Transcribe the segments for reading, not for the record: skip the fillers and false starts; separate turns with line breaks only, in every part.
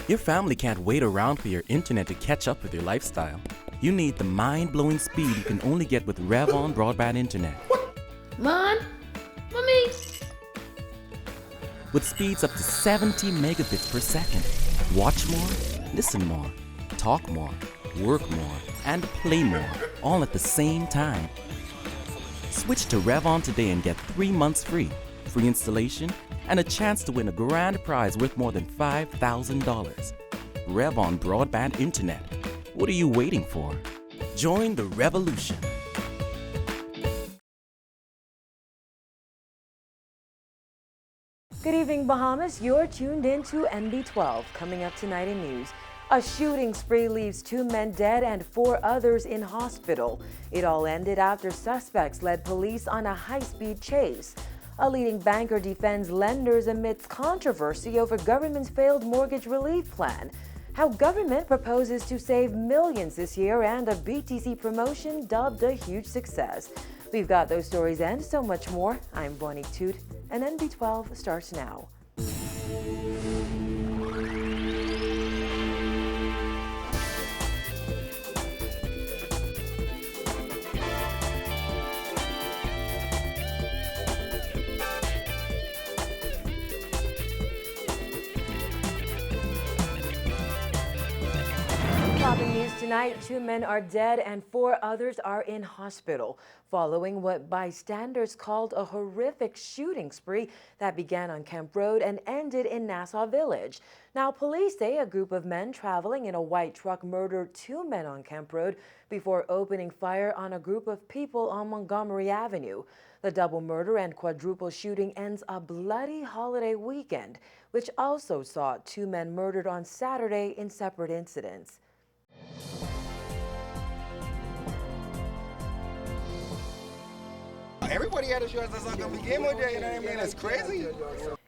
Your family can't wait around for your internet to catch up with your lifestyle. You need the mind-blowing speed you can only get with Revon broadband internet.
Mom? Mommy?
With speeds up to 70 megabits per second. Watch more, listen more, talk more, work more, and play more, all at the same time. Switch to Revon today and get 3 months free installation, and a chance to win a grand prize worth more than $5,000. Revon broadband internet. What are you waiting for? Join the revolution.
Good evening, Bahamas. You're tuned in to NB12. Coming up tonight in news, a shooting spree leaves 2 men dead and 4 others in hospital. It all ended after suspects led police on a high-speed chase. A leading banker defends lenders amidst controversy over government's failed mortgage relief plan. How government proposes to save millions this year, and a BTC promotion dubbed a huge success. We've got those stories and so much more. I'm Bonnie Toot, and NB12 starts now. Topping news tonight, 2 men are dead and 4 others are in hospital following what bystanders called a horrific shooting spree that began on Kemp Road and ended in Nassau Village. Now, police say a group of men traveling in a white truck murdered 2 men on Kemp Road before opening fire on a group of people on Montgomery Avenue. The double murder and quadruple shooting ends a bloody holiday weekend, which also saw 2 men murdered on Saturday in separate incidents.
Everybody had a short soccer game on there, you know what I mean? It's crazy.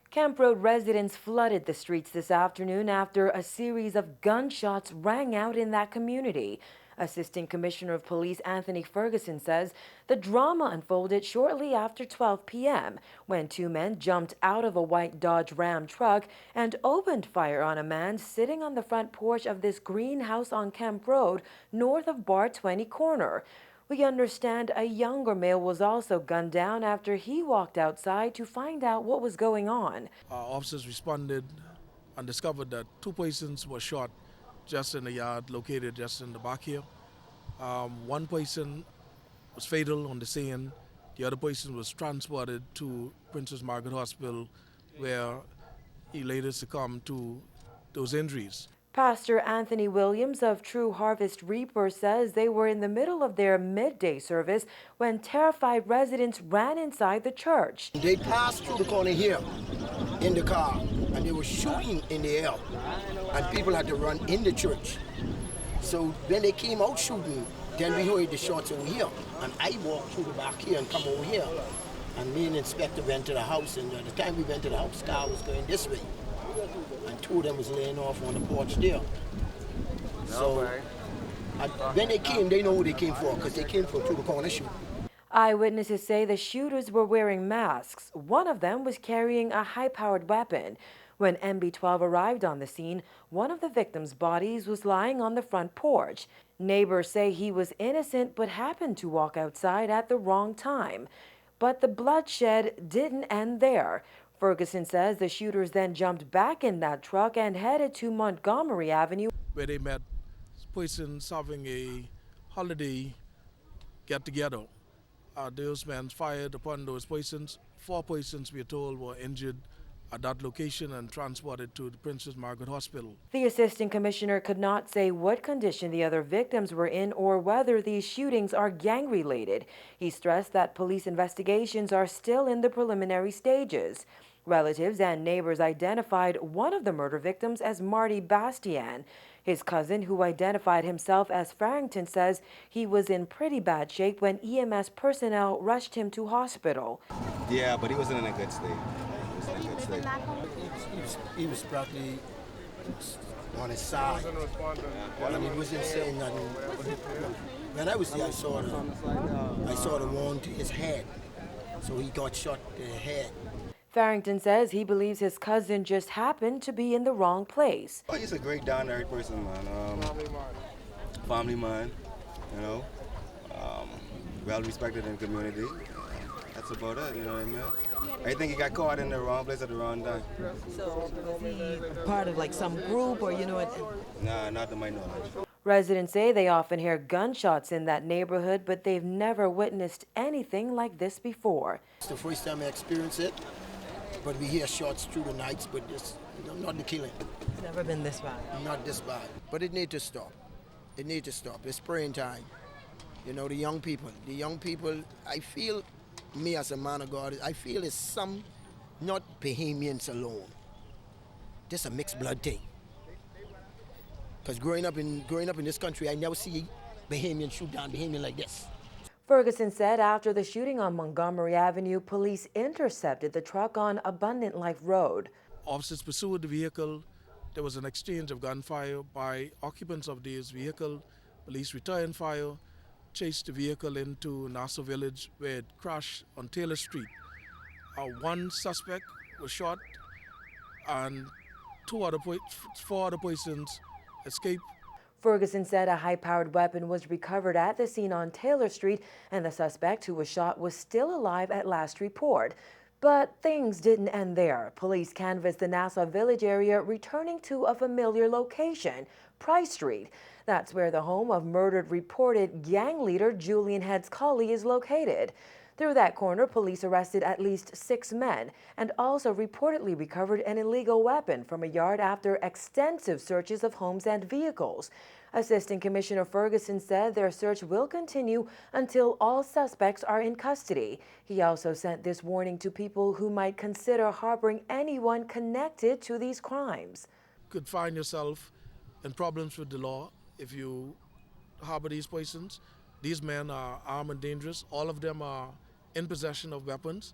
Kemp Road residents flooded the streets this afternoon after a series of gunshots rang out in that community. Assistant Commissioner of Police Anthony Ferguson says the drama unfolded shortly after 12 p.m. when 2 men jumped out of a white Dodge Ram truck and opened fire on a man sitting on the front porch of this greenhouse on Kemp Road north of Bar 20 corner. We understand a younger male was also gunned down after he walked outside to find out what was going on.
Officers responded and discovered that 2 persons were shot just in the yard located just in the back here. 1 person was fatal on the scene. The other person was transported to Princess Margaret Hospital, where he later succumbed to those injuries.
Pastor Anthony Williams of True Harvest Reaper says they were in the middle of their midday service when terrified residents ran inside the church.
They passed through the corner here in the car, and they were shooting in the air, and people had to run in the church. So when they came out shooting, then we heard the shots over here, and I walked through the back here and come over here. And me and the inspector went to the house, and at the time we went to the house, car was going this way. And 2 of them was laying off on the porch there. So when they came, they know who they came for, because they came from through the corner shooting.
Eyewitnesses say the shooters were wearing masks. One of them was carrying a high-powered weapon. When MB12 arrived on the scene, one of the victims' bodies was lying on the front porch. Neighbors say he was innocent but happened to walk outside at the wrong time. But the bloodshed didn't end there. Ferguson says the shooters then jumped back in that truck and headed to Montgomery Avenue,
where they met persons having a holiday get-together. Those men fired upon those persons. 4 persons, we are told, were injured at that location and transported to the Princess Margaret Hospital.
The assistant commissioner could not say what condition the other victims were in or whether these shootings are gang-related. He stressed that police investigations are still in the preliminary stages. Relatives and neighbors identified one of the murder victims as Marty Bastian. His cousin, who identified himself as Farrington, says he was in pretty bad shape when EMS personnel rushed him to hospital.
Yeah, but he wasn't in a good state.
He was probably on his side. And he wasn't saying nothing. When I was there, I saw the wound to his head. So he got shot in the head.
Farrington says he believes his cousin just happened to be in the wrong place.
Oh, he's a great down-to-earth person, man. Family man, you know. Well respected in the community. That's about it, you know what I mean? I think he got caught in the wrong place at the wrong time.
So was he part of like some group or
Nah, not to my knowledge.
Residents say they often hear gunshots in that neighborhood, but they've never witnessed anything like this before.
It's the first time I experienced it, but we hear shots through the nights, but this, not the killing.
It's never been this bad.
Not this bad. But it needs to stop. It needs to stop. It's praying time. You know, the young people, I feel, me as a man of God, I feel it's some, not Bahamians alone. Just a mixed blood thing. Because growing up in this country, I never see Bahamian shoot down Bahamian like this.
Ferguson said after the shooting on Montgomery Avenue, police intercepted the truck on Abundant Life Road.
Officers pursued the vehicle. There was an exchange of gunfire by occupants of this vehicle. Police returned fire, chased the vehicle into Nassau Village, where it crashed on Taylor Street. One suspect was shot, and four other persons escaped.
Ferguson said a high-powered weapon was recovered at the scene on Taylor Street, and the suspect who was shot was still alive at last report. But things didn't end there. Police canvassed the Nassau Village area, returning to a familiar location, Price Street. That's where the home of murdered reported gang leader Julian Heads Colley is located. Through that corner, police arrested at least 6 men and also reportedly recovered an illegal weapon from a yard after extensive searches of homes and vehicles. Assistant Commissioner Ferguson said their search will continue until all suspects are in custody. He also sent this warning to people who might consider harboring anyone connected to these crimes.
You could find yourself in problems with the law if you harbor these persons. These men are armed and dangerous. All of them are in possession of weapons,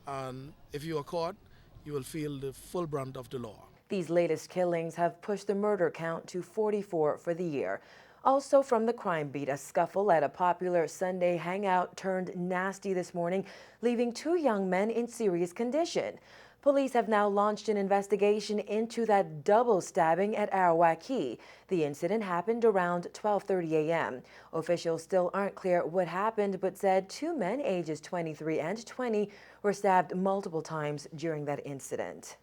and if you are caught, you will feel the full brunt of the law.
These latest killings have pushed the murder count to 44 for the year. Also from the crime beat, a scuffle at a popular Sunday hangout turned nasty this morning, leaving 2 young men in serious condition. Police have now launched an investigation into that double stabbing at Arawak. The incident happened around 12:30 a.m. Officials still aren't clear what happened, but said 2 men ages 23 and 20 were stabbed multiple times during that incident.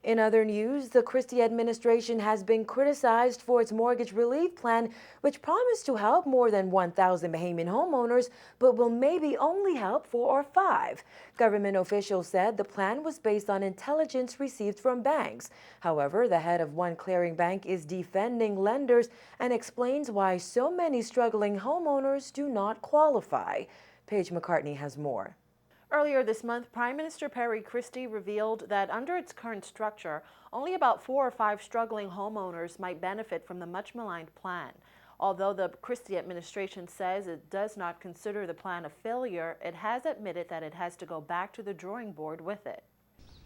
In other news, the Christie administration has been criticized for its mortgage relief plan, which promised to help more than 1,000 Bahamian homeowners, but will maybe only help 4 or 5. Government officials said the plan was based on intelligence received from banks. However, the head of one clearing bank is defending lenders and explains why so many struggling homeowners do not qualify. Paige McCartney has more.
Earlier this month, Prime Minister Perry Christie revealed that under its current structure, only about 4 or 5 struggling homeowners might benefit from the much-maligned plan. Although the Christie administration says it does not consider the plan a failure, it has admitted that it has to go back to the drawing board with it.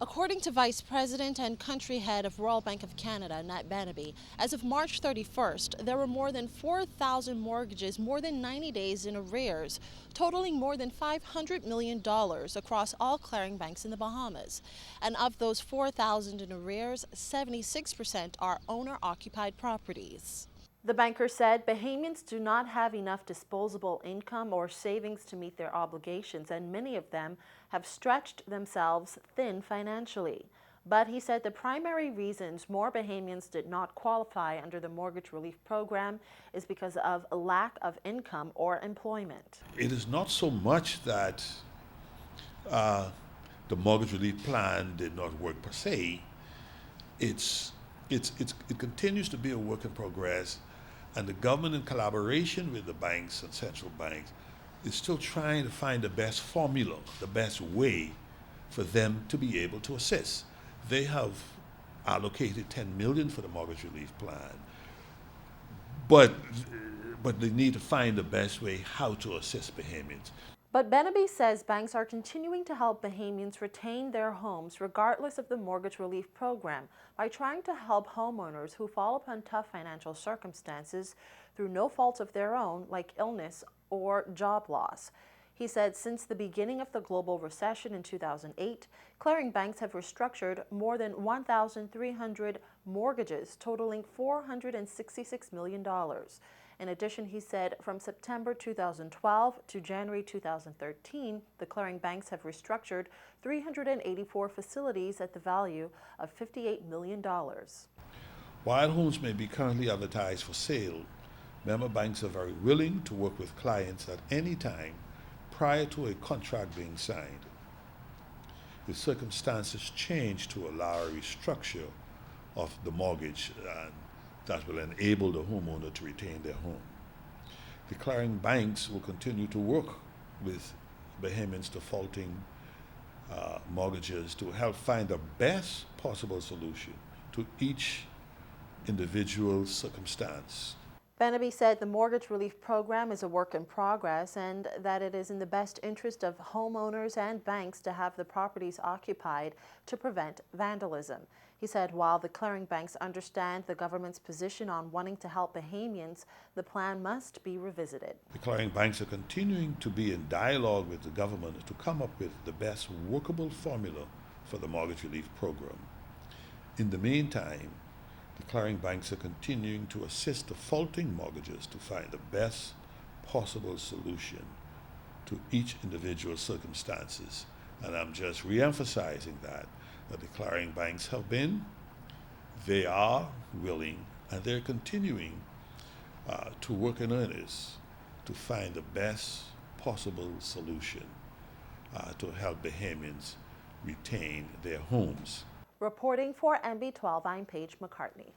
According to Vice President and country head of Royal Bank of Canada, Nat Bannaby, as of March 31st, there were more than 4,000 mortgages more than 90 days in arrears, totaling more than $500 million across all clearing banks in the Bahamas. And of those 4,000 in arrears, 76% are owner-occupied properties.
The banker said Bahamians do not have enough disposable income or savings to meet their obligations, and many of them have stretched themselves thin financially. But he said the primary reasons more Bahamians did not qualify under the mortgage relief program is because of a lack of income or employment.
It is not so much that the mortgage relief plan did not work per se. It continues to be a work in progress, and the government, in collaboration with the banks and central banks, is still trying to find the best formula, the best way for them to be able to assist. They have allocated $10 million for the mortgage relief plan, but they need to find the best way how to assist Bahamians.
But Bannaby says banks are continuing to help Bahamians retain their homes regardless of the mortgage relief program by trying to help homeowners who fall upon tough financial circumstances through no fault of their own, like illness or job loss. He said since the beginning of the global recession in 2008, clearing banks have restructured more than 1,300 mortgages totaling $466 million. In addition, he said from September 2012 to January 2013, the clearing banks have restructured 384 facilities at the value of $58 million.
While homes may be currently advertised for sale, member banks are very willing to work with clients at any time prior to a contract being signed. If circumstances change to allow a restructure of the mortgage, and that will enable the homeowner to retain their home. The clearing banks will continue to work with Bahamians defaulting mortgages to help find the best possible solution to each individual circumstance.
Bannaby said the mortgage relief program is a work in progress and that it is in the best interest of homeowners and banks to have the properties occupied to prevent vandalism. He said while the clearing banks understand the government's position on wanting to help Bahamians, the plan must be revisited.
The clearing banks are continuing to be in dialogue with the government to come up with the best workable formula for the mortgage relief program. In the meantime, the clearing banks are continuing to assist defaulting mortgages to find the best possible solution to each individual circumstances. And I'm just re-emphasizing that the clearing banks have been, they are willing, and they're continuing to work in earnest to find the best possible solution to help Bahamians retain their homes.
Reporting for NB12, I'm Paige McCartney.